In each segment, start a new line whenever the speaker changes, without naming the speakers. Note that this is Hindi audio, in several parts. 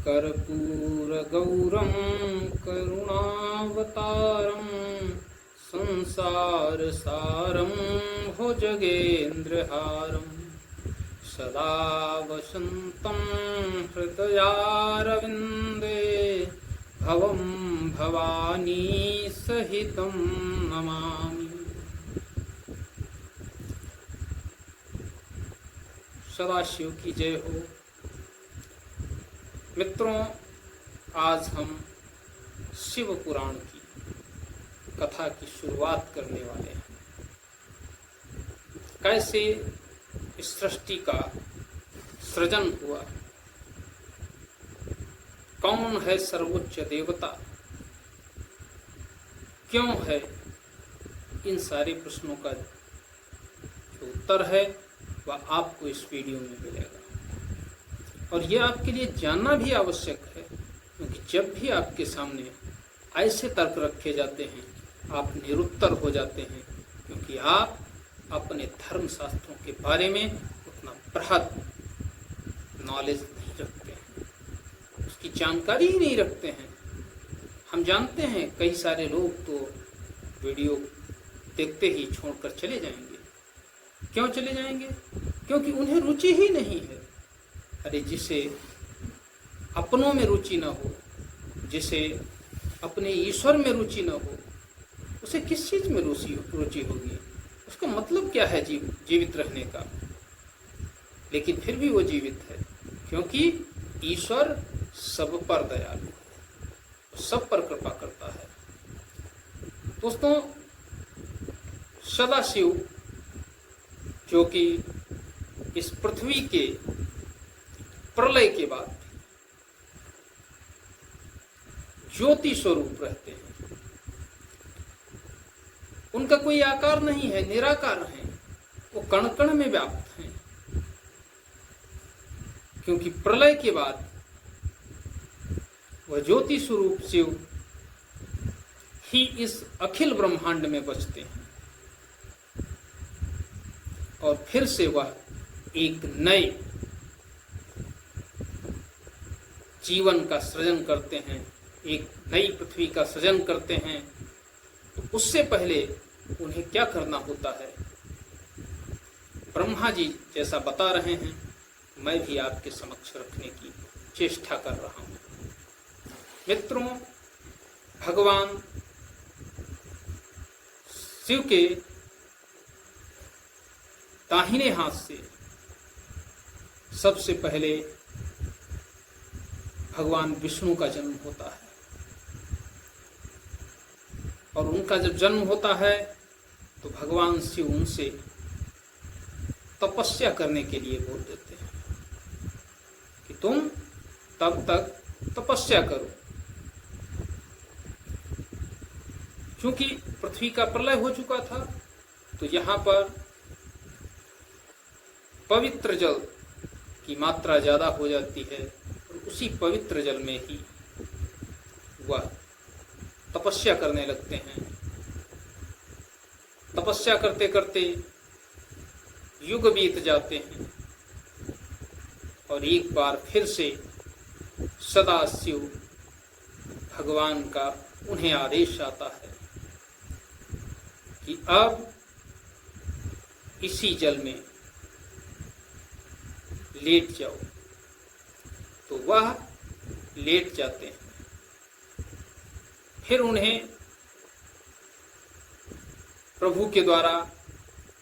कर्पूरगौरं करुणावतारं संसारसारं भुजगेन्द्रहारं सदा वसन्तं हृदयारविन्दे भवं भवानी सहितं नमामि। सदाशिव की जय हो। मित्रों, आज हम शिव पुराण की कथा की शुरुआत करने वाले हैं। कैसे इस सृष्टि का सृजन हुआ, कौन है सर्वोच्च देवता, क्यों है, इन सारे प्रश्नों का जो उत्तर है वह आपको इस वीडियो में मिलेगा। और यह आपके लिए जानना भी आवश्यक है, क्योंकि जब भी आपके सामने ऐसे तर्क रखे जाते हैं आप निरुत्तर हो जाते हैं, क्योंकि आप अपने धर्म शास्त्रों के बारे में उतना बृहद नॉलेज नहीं रखते हैं, उसकी जानकारी ही नहीं रखते हैं। हम जानते हैं कई सारे लोग तो वीडियो देखते ही छोड़कर चले जाएंगे। क्यों चले जाएंगे? क्योंकि उन्हें रुचि ही नहीं है। अरे जिसे अपनों में रुचि न हो, जिसे अपने ईश्वर में रुचि न हो, उसे किस चीज में रुचि होगी? उसका मतलब क्या है जीवित रहने का? लेकिन फिर भी वो जीवित है, क्योंकि ईश्वर सब पर दयालु है, सब पर कृपा करता है। दोस्तों, सदाशिव जो कि इस पृथ्वी के प्रलय के बाद ज्योति स्वरूप रहते हैं, उनका कोई आकार नहीं है, निराकार है, वो कण कण में व्याप्त हैं। क्योंकि प्रलय के बाद वह ज्योति स्वरूप शिव ही इस अखिल ब्रह्मांड में बचते हैं और फिर से वह एक नए जीवन का सृजन करते हैं, एक नई पृथ्वी का सृजन करते हैं। तो उससे पहले उन्हें क्या करना होता है, ब्रह्मा जी जैसा बता रहे हैं, मैं भी आपके समक्ष रखने की चेष्टा कर रहा हूं। मित्रों, भगवान शिव के दाहिने हाथ से सबसे पहले भगवान विष्णु का जन्म होता है। और उनका जब जन्म होता है तो भगवान शिव उनसे तपस्या करने के लिए बोल देते हैं कि तुम तब तक तपस्या करो। क्योंकि पृथ्वी का प्रलय हो चुका था, तो यहाँ पर पवित्र जल की मात्रा ज्यादा हो जाती है और उसी पवित्र जल में ही वह तपस्या करने लगते हैं। तपस्या करते करते युग बीत जाते हैं और एक बार फिर से सदाशिव भगवान का उन्हें आदेश आता है कि अब इसी जल में लेट जाओ। तो वह लेट जाते हैं। फिर उन्हें प्रभु के द्वारा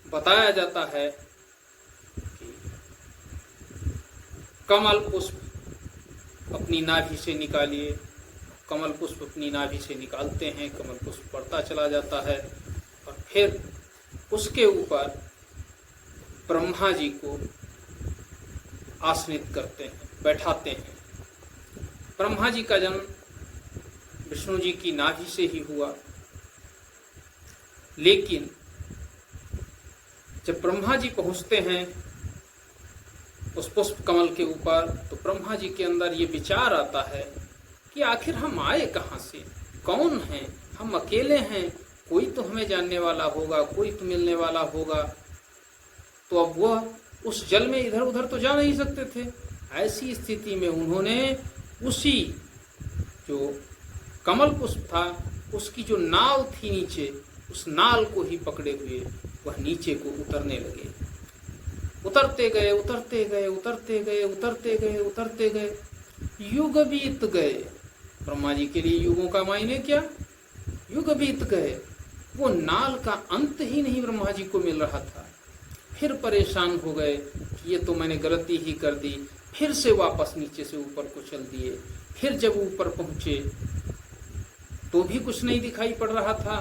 बताया जाता है कि कमल पुष्प अपनी नाभि से निकालिए। कमल पुष्प अपनी नाभि से निकालते हैं, कमल पुष्प बढ़ता चला जाता है और फिर उसके ऊपर ब्रह्मा जी को आसनित करते हैं, बैठाते हैं। ब्रह्मा जी का जन्म विष्णु जी की नाभि से ही हुआ, लेकिन जब ब्रह्मा जी पहुंचते हैं उस पुष्प कमल के ऊपर, तो ब्रह्मा जी के अंदर ये विचार आता है कि आखिर हम आए कहाँ से, कौन हैं, हम अकेले हैं, कोई तो हमें जानने वाला होगा, कोई तो मिलने वाला होगा। तो अब वह उस जल में इधर उधर तो जा नहीं सकते थे। ऐसी स्थिति में उन्होंने उसी जो कमल पुष्प था उसकी जो नाव थी नीचे, उस नाल को ही पकड़े हुए वह नीचे को उतरने लगे। उतरते गए उतरते गए उतरते गए उतरते गए उतरते गए, युग बीत गए। ब्रह्मा जी के लिए युगों का मायने क्या? युग बीत गए, वो नाल का अंत ही नहीं ब्रह्मा जी को मिल रहा था। फिर परेशान हो गए कि ये तो मैंने गलती ही कर दी। फिर से वापस नीचे से ऊपर को चल दिए। फिर जब ऊपर पहुंचे तो भी कुछ नहीं दिखाई पड़ रहा था,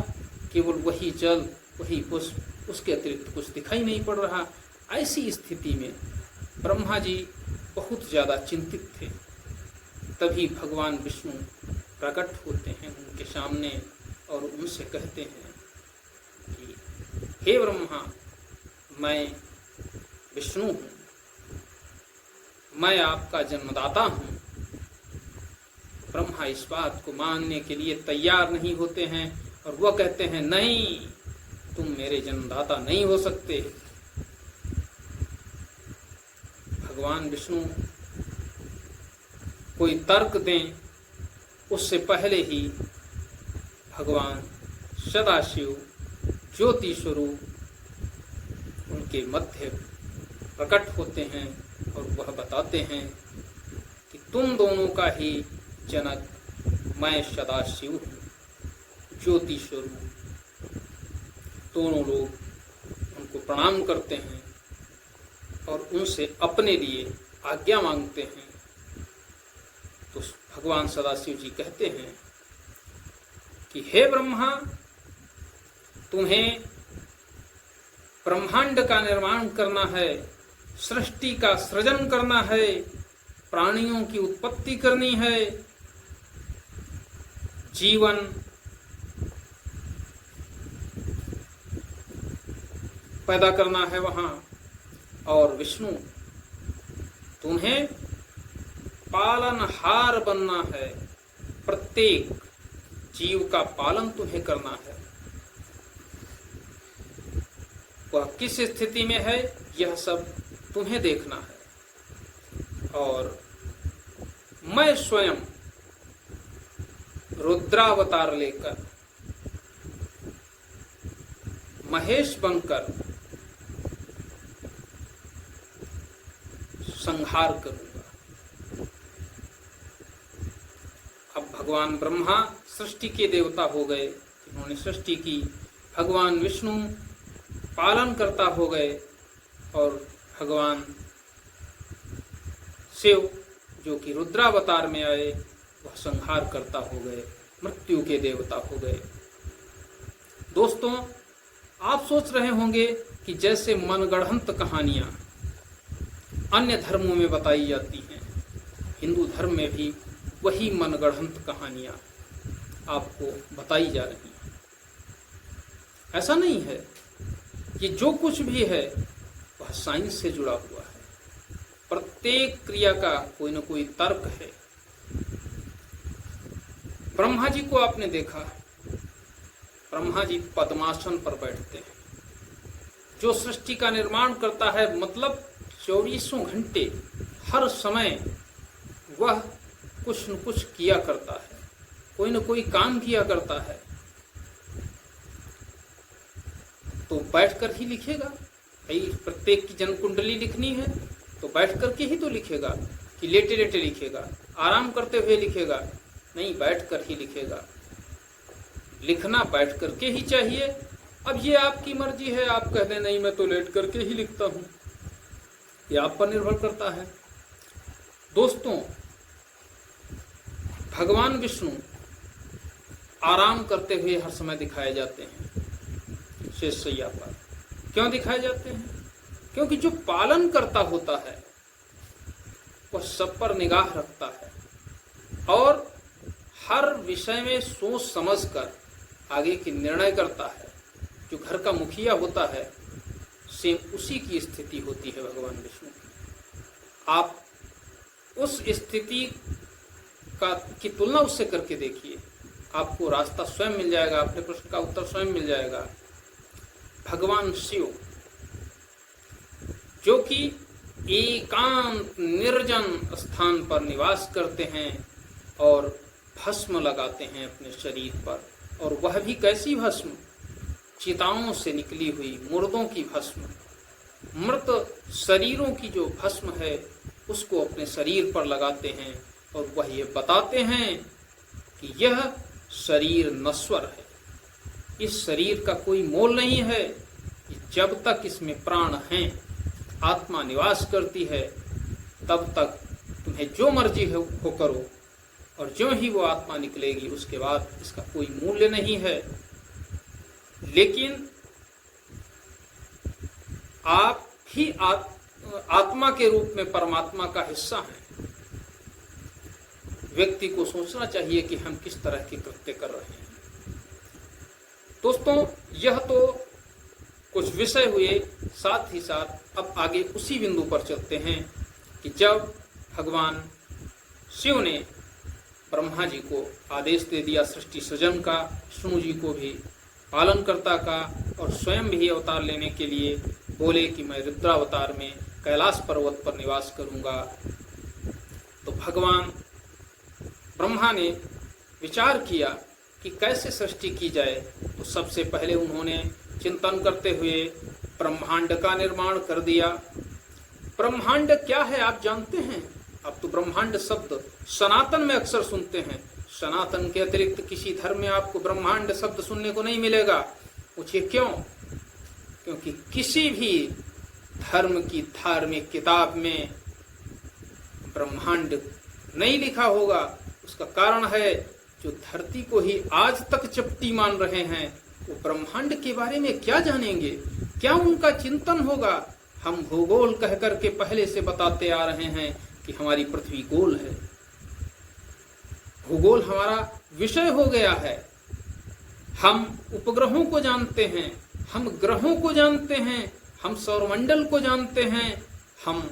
केवल वही जल, वही पुष्प, उसके अतिरिक्त कुछ दिखाई नहीं पड़ रहा। ऐसी स्थिति में ब्रह्मा जी बहुत ज्यादा चिंतित थे। तभी भगवान विष्णु प्रकट होते हैं उनके सामने और उनसे कहते हैं कि हे ब्रह्मा, मैं विष्णु हूँ, मैं आपका जन्मदाता हूँ। ब्रह्मा इस बात को मानने के लिए तैयार नहीं होते हैं और वह कहते हैं नहीं, तुम मेरे जन्मदाता नहीं हो सकते। भगवान विष्णु कोई तर्क दें उससे पहले ही भगवान सदाशिव ज्योति स्वरूप उनके मध्य प्रकट होते हैं और वह बताते हैं कि तुम दोनों का ही जनक मैं सदाशिव हूँ, ज्योति स्वरूप। दोनों लोग उनको प्रणाम करते हैं और उनसे अपने लिए आज्ञा मांगते हैं। तो भगवान सदाशिव जी कहते हैं कि हे ब्रह्मा, तुम्हें ब्रह्मांड का निर्माण करना है, सृष्टि का सृजन करना है, प्राणियों की उत्पत्ति करनी है, जीवन पैदा करना है वहां। और विष्णु, तुम्हें पालनहार बनना है, प्रत्येक जीव का पालन तुम्हें करना है। वह किस स्थिति में है यह सब तुम्हें देखना है। और मैं स्वयं रुद्रावतार लेकर महेश बनकर संहार करूंगा। अब भगवान ब्रह्मा सृष्टि के देवता हो गए, उन्होंने सृष्टि की। भगवान विष्णु पालन करता हो गए और भगवान शिव जो कि रुद्रावतार में आए वह संहार करता हो गए, मृत्यु के देवता हो गए। दोस्तों, आप सोच रहे होंगे कि जैसे मनगढ़ंत कहानियां अन्य धर्मों में बताई जाती हैं, हिंदू धर्म में भी वही मनगढ़ंत कहानियां आपको बताई जा रही हैं। ऐसा नहीं है, ये जो कुछ भी है वह साइंस से जुड़ा हुआ है। प्रत्येक क्रिया का कोई न कोई तर्क है। ब्रह्मा जी को आपने देखा, ब्रह्मा जी पद्मासन पर बैठते हैं। जो सृष्टि का निर्माण करता है, मतलब 24 घंटे हर समय वह कुछ न कुछ किया करता है, कोई न कोई काम किया करता है। तो बैठकर ही लिखेगा भाई, प्रत्येक की जन्म कुंडली लिखनी है तो बैठ करके ही तो लिखेगा कि लेटे लेटे लिखेगा, आराम करते हुए लिखेगा? नहीं, बैठ कर ही लिखेगा। लिखना बैठ करके ही चाहिए। अब ये आपकी मर्जी है, आप कह दें नहीं मैं तो लेट करके ही लिखता हूं, ये आप पर निर्भर करता है। दोस्तों, भगवान विष्णु आराम करते हुए हर समय दिखाए जाते हैं शेषशैया पर। क्यों दिखाए जाते हैं? क्योंकि जो पालन करता होता है वह सब पर निगाह रखता है और हर विषय में सोच समझकर आगे की निर्णय करता है। जो घर का मुखिया होता है, सेम उसी की स्थिति होती है भगवान विष्णु की। आप उस स्थिति की तुलना उससे करके देखिए, आपको रास्ता स्वयं मिल जाएगा, अपने प्रश्न का उत्तर स्वयं मिल जाएगा। भगवान शिव जो कि एकांत निर्जन स्थान पर निवास करते हैं, और भस्म लगाते हैं अपने शरीर पर, और वह भी कैसी भस्म? चिताओं से निकली हुई मुर्दों की भस्म, मृत शरीरों की जो भस्म है उसको अपने शरीर पर लगाते हैं, और वह ये बताते हैं कि यह शरीर नश्वर है, इस शरीर का कोई मोल नहीं है, जब तक इसमें प्राण हैं, आत्मा निवास करती है, तब तक तुम्हें जो मर्जी हो करो, और जो ही वो आत्मा निकलेगी उसके बाद इसका कोई मूल्य नहीं है। लेकिन आप ही आत्मा के रूप में परमात्मा का हिस्सा हैं। व्यक्ति को सोचना चाहिए कि हम किस तरह के कृत्य कर रहे हैं। दोस्तों, यह तो कुछ विषय हुए, साथ ही साथ अब आगे उसी बिंदु पर चलते हैं कि जब भगवान शिव ने ब्रह्मा जी को आदेश दे दिया सृष्टि सृजन का, विष्णु जी को भी पालनकर्ता का, और स्वयं भी अवतार लेने के लिए बोले कि मैं रुद्रावतार में कैलाश पर्वत पर निवास करूंगा, तो भगवान ब्रह्मा ने विचार किया कि कैसे सृष्टि की जाए। तो सबसे पहले उन्होंने चिंतन करते हुए ब्रह्मांड का निर्माण कर दिया। ब्रह्मांड क्या है आप जानते हैं? अब तो ब्रह्मांड शब्द सनातन में अक्सर सुनते हैं। सनातन के अतिरिक्त किसी धर्म में आपको ब्रह्मांड शब्द सुनने को नहीं मिलेगा। पूछिए क्यों? क्योंकि किसी भी धर्म की धार्मिक किताब में ब्रह्मांड नहीं लिखा होगा। उसका कारण है, जो धरती को ही आज तक चपटी मान रहे हैं, वो ब्रह्मांड के बारे में क्या जानेंगे? क्या उनका चिंतन होगा? हम भूगोल कह करके पहले से बताते आ रहे हैं कि हमारी पृथ्वी गोल है। भूगोल हमारा विषय हो गया है। हम उपग्रहों को जानते हैं, हम ग्रहों को जानते हैं, हम सौरमंडल को जानते हैं, हम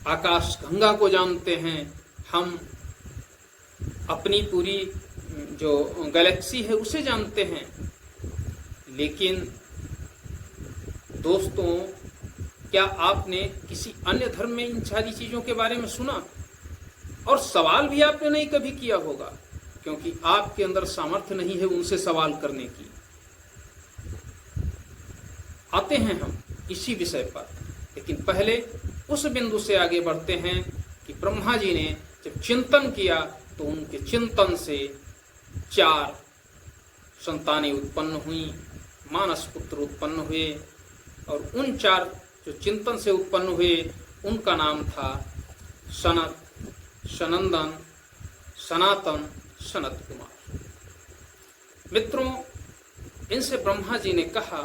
आकाश गंगा को जानते हैं, हम अपनी पूरी जो गैलेक्सी है उसे जानते हैं। लेकिन दोस्तों, क्या आपने किसी अन्य धर्म में इन सारी चीजों के बारे में सुना? और सवाल भी आपने नहीं कभी किया होगा, क्योंकि आपके अंदर सामर्थ्य नहीं है उनसे सवाल करने की। आते हैं हम इसी विषय पर, लेकिन पहले उस बिंदु से आगे बढ़ते हैं कि ब्रह्मा जी ने जब चिंतन किया तो उनके चिंतन से 4 संतानें उत्पन्न हुई, मानस पुत्र उत्पन्न हुए, और उन 4 जो चिंतन से उत्पन्न हुए उनका नाम था सनत, सनंदन, सनातन, सनत कुमार। मित्रों, इनसे ब्रह्मा जी ने कहा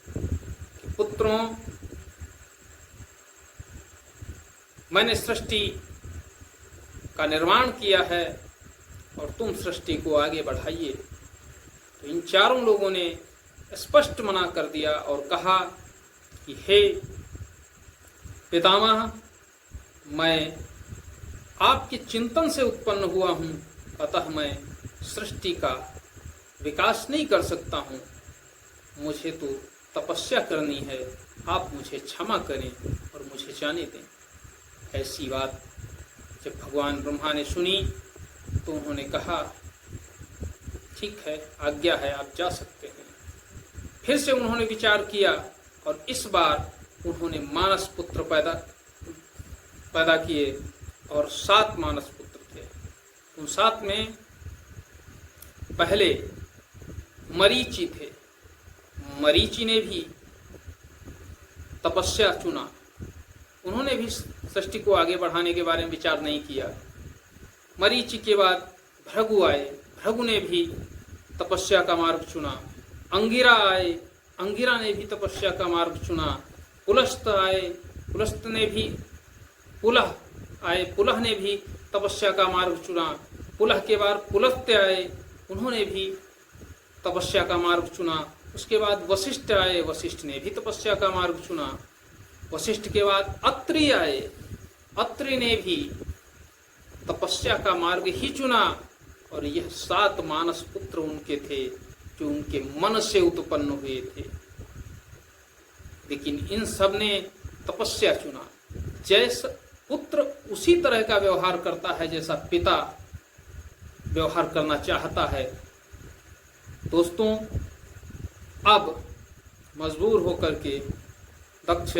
कि पुत्रों, मैंने सृष्टि का निर्माण किया है और तुम सृष्टि को आगे बढ़ाइए। तो इन चारों लोगों ने स्पष्ट मना कर दिया और कहा कि हे पितामह, मैं आपके चिंतन से उत्पन्न हुआ हूँ, अतः मैं सृष्टि का विकास नहीं कर सकता हूँ। मुझे तो तपस्या करनी है, आप मुझे क्षमा करें और मुझे जाने दें। ऐसी बात जब भगवान ब्रह्मा ने सुनी तो उन्होंने कहा, ठीक है, आज्ञा है, आप जा सकते हैं। फिर से उन्होंने विचार किया और इस बार उन्होंने मानस पुत्र पैदा किए, और 7 मानस पुत्र थे। उन 7 में पहले मरीचि थे। मरीचि ने भी तपस्या चुना। उन्होंने भी सृष्टि को आगे बढ़ाने के बारे में विचार नहीं किया। मरीचि के बाद भृगु आए। भृगु ने भी तपस्या का मार्ग चुना। अंगिरा आए। अंगिरा ने भी तपस्या का मार्ग चुना। पुलस्त आए। पुलस्त ने भी पुलह आए। पुलह ने भी तपस्या का मार्ग चुना। पुलह के बाद पुलस्त्य आए। उन्होंने भी तपस्या का मार्ग चुना। उसके बाद वशिष्ठ आए। वशिष्ठ ने भी तपस्या का मार्ग चुना। वशिष्ठ के बाद अत्रि आए। अत्रि ने भी तपस्या का मार्ग ही चुना, और यह 7 मानस पुत्र उनके थे जो उनके मन से उत्पन्न हुए थे। लेकिन इन सब ने तपस्या चुना। जैसा पुत्र उसी तरह का व्यवहार करता है जैसा पिता व्यवहार करना चाहता है। दोस्तों, अब मजबूर होकर के दक्ष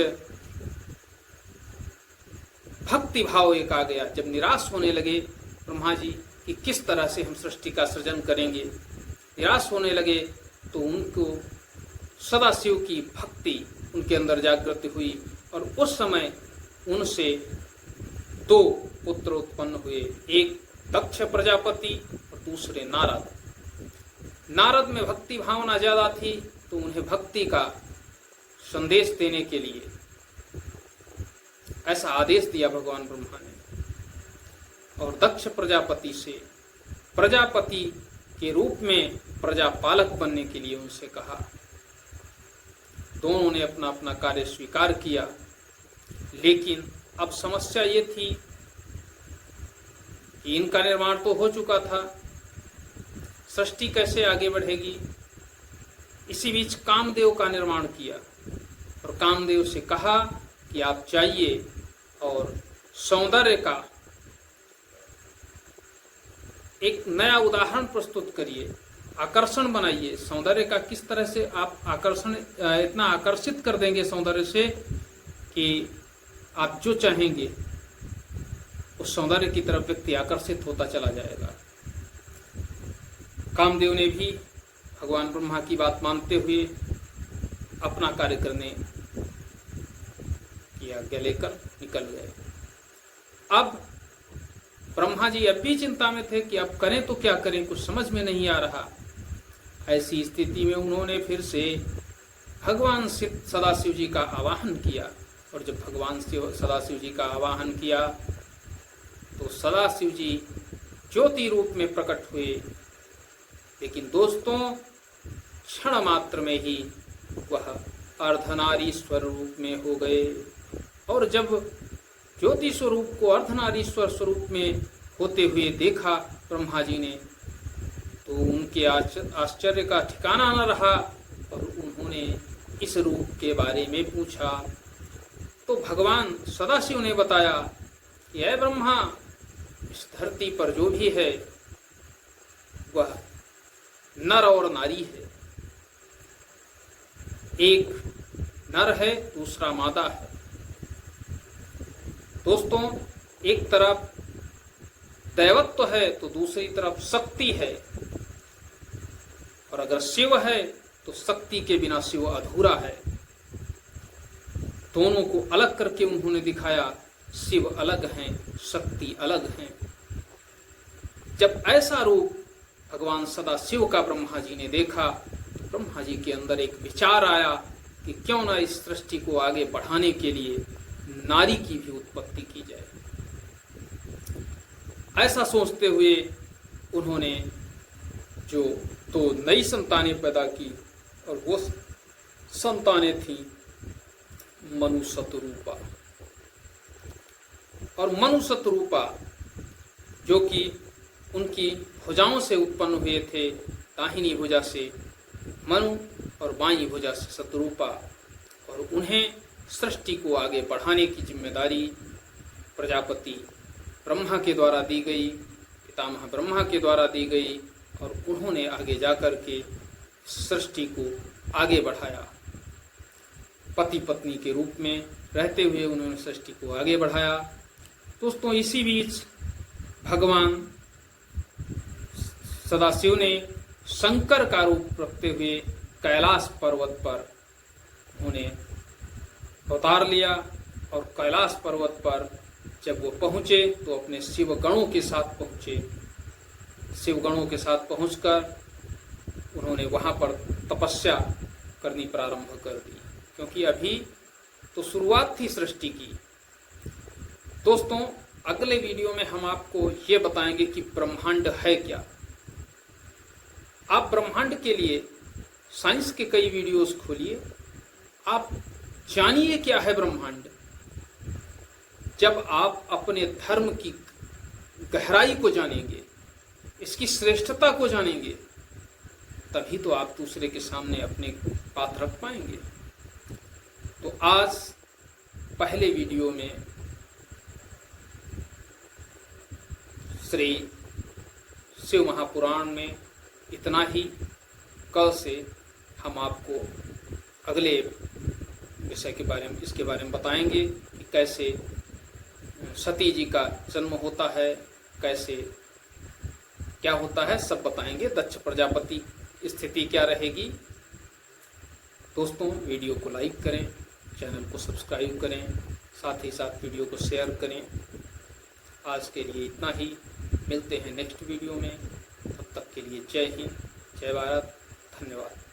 भक्ति भाव एक आ गया। जब निराश होने लगे ब्रह्मा जी कि किस तरह से हम सृष्टि का सृजन करेंगे, निराश होने लगे, तो उनको सदाशिव की भक्ति उनके अंदर जागृत हुई और उस समय उनसे 2 पुत्र उत्पन्न हुए, एक दक्ष प्रजापति और दूसरे नारद। नारद में भक्ति भावना ज्यादा थी, तो उन्हें भक्ति का संदेश देने के लिए ऐसा आदेश दिया भगवान ब्रह्मा ने। और दक्ष प्रजापति से प्रजापति के रूप में प्रजापालक बनने के लिए उनसे कहा। दोनों ने अपना अपना कार्य स्वीकार किया, लेकिन अब समस्या ये थी कि इनका निर्माण तो हो चुका था, सृष्टि कैसे आगे बढ़ेगी। इसी बीच कामदेव का निर्माण किया और कामदेव से कहा कि आप जाइए और सौंदर्य का एक नया उदाहरण प्रस्तुत करिए, आकर्षण बनाइए। सौंदर्य का किस तरह से आप आकर्षण इतना आकर्षित कर देंगे सौंदर्य से कि आप जो चाहेंगे उस सौंदर्य की तरफ व्यक्ति आकर्षित होता चला जाएगा। कामदेव ने भी भगवान ब्रह्मा की बात मानते हुए अपना कार्य करने की आज्ञा लेकर निकल गए। अब ब्रह्मा जी अब भी चिंता में थे कि अब करें तो क्या करें, कुछ समझ में नहीं आ रहा। ऐसी स्थिति में उन्होंने फिर से भगवान सदाशिव जी का आवाहन किया, और जब भगवान सदाशिव जी का आवाहन किया तो सदाशिव जी ज्योति रूप में प्रकट हुए। लेकिन दोस्तों, क्षण मात्र में ही वह अर्धनारीश्वर रूप में हो गए, और जब ज्योति स्वरूप को अर्धनारीश्वर स्वरूप में होते हुए देखा ब्रह्मा जी ने, तो उनके आश्चर्य का ठिकाना न रहा और उन्होंने इस रूप के बारे में पूछा। तो भगवान सदाशिव ने बताया कि ऐ ब्रह्मा, इस धरती पर जो भी है वह नर और नारी है। एक नर है, दूसरा मादा है। दोस्तों, एक तरफ दैवत्व है तो दूसरी तरफ शक्ति है, और अगर शिव है तो शक्ति के बिना शिव अधूरा है। दोनों को अलग करके उन्होंने दिखाया, शिव अलग हैं, शक्ति अलग हैं। जब ऐसा रूप भगवान सदाशिव का ब्रह्मा जी ने देखा, तो ब्रह्मा जी के अंदर एक विचार आया कि क्यों ना इस सृष्टि को आगे बढ़ाने के लिए नारी की भी उत्पत्ति की जाए। ऐसा सोचते हुए उन्होंने जो 2 नई संतानें पैदा की, और वो संतानें थीं मनु शतरूपा। और मनु शतरूपा जो कि उनकी भुजाओं से उत्पन्न हुए थे, दाहिनी भुजा से मनु और बाईं भुजा से शतरूपा, और उन्हें सृष्टि को आगे बढ़ाने की जिम्मेदारी प्रजापति ब्रह्मा के द्वारा दी गई, पितामह ब्रह्मा के द्वारा दी गई, और उन्होंने आगे जाकर के सृष्टि को आगे बढ़ाया। पति पत्नी के रूप में रहते हुए उन्होंने सृष्टि को आगे बढ़ाया। दोस्तों, इसी बीच भगवान सदाशिव ने शंकर का रूप रखते हुए कैलाश पर्वत पर उन्हें अवतार लिया, और कैलाश पर्वत पर जब वो पहुँचे तो अपने शिव गणों के साथ पहुँचे। शिव गणों के साथ पहुँचकर उन्होंने वहाँ पर तपस्या करनी प्रारंभ कर दी, क्योंकि अभी तो शुरुआत थी सृष्टि की। दोस्तों, अगले वीडियो में हम आपको ये बताएंगे कि ब्रह्मांड है क्या। आप ब्रह्मांड के लिए साइंस के कई वीडियोस खोलिए, आप जानिए क्या है ब्रह्मांड। जब आप अपने धर्म की गहराई को जानेंगे, इसकी श्रेष्ठता को जानेंगे, तभी तो आप दूसरे के सामने अपने बात रख पाएंगे। तो आज पहले वीडियो में श्री शिव महापुराण में इतना ही। कल से हम आपको अगले विषय के बारे में, इसके बारे में बताएंगे कि कैसे सती जी का जन्म होता है, कैसे क्या होता है, सब बताएंगे। दक्ष प्रजापति की स्थिति क्या रहेगी। दोस्तों, वीडियो को लाइक करें, चैनल को सब्सक्राइब करें, साथ ही साथ वीडियो को शेयर करें। आज के लिए इतना ही, मिलते हैं नेक्स्ट वीडियो में। तब तक के लिए जय हिंद, जय भारत, धन्यवाद।